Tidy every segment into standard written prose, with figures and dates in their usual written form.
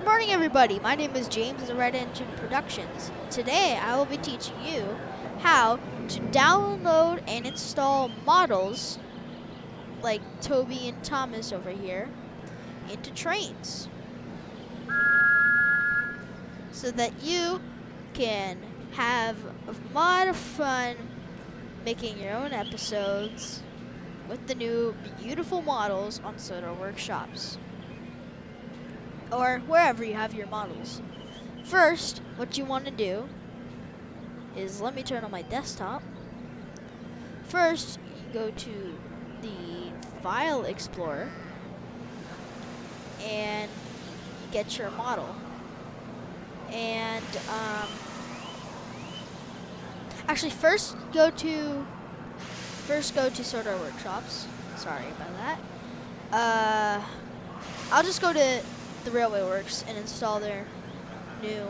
Good morning, everybody. My name is James of the Red Engine Productions. Today, I will be teaching you how to download and install models like Toby and Thomas over here into trainz so that you can have a lot of fun making your own episodes with the new beautiful models on Soda Workshops or wherever you have your models. First, what you want to do is, let me turn on my desktop. First, you go to the File Explorer and get your model. And actually, first go to Soda Workshops. Sorry about that. I'll just go to the Railway Works and install their new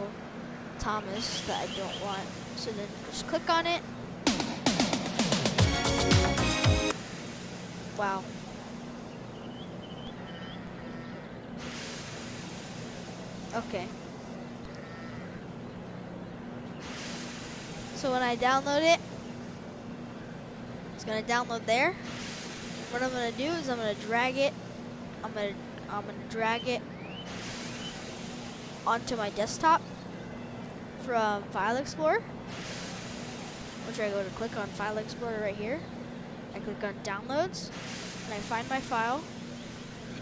Thomas that I don't want. So then just click on it. Wow. Okay. So when I download it, it's gonna download there. What I'm gonna do is I'm gonna drag it. I'm gonna drag it onto my desktop from File Explorer, which I go to click on File Explorer right here. I click on Downloads, and I find my file.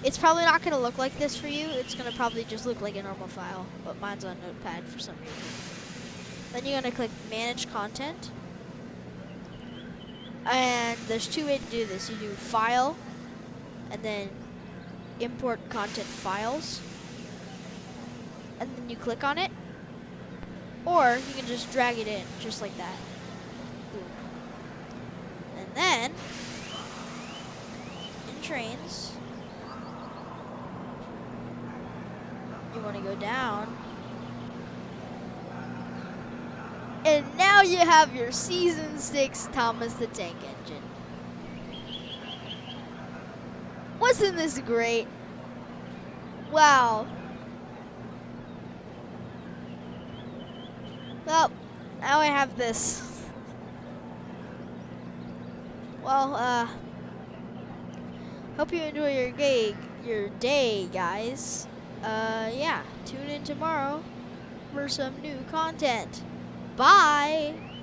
It's probably not going to look like this for you. It's going to probably just look like a normal file, but mine's on Notepad for some reason. Then you're going to click Manage Content. And there's two ways to do this. You do File, and then Import Content Files. And then you click on it. Or you can just drag it in, just like that. Boom. And then, in trainz, you want to go down. And now you have your Season 6 Thomas the Tank Engine. Wasn't this great? Wow. Well, now I have this. Well, hope you enjoy your day, guys. Yeah, tune in tomorrow for some new content. Bye!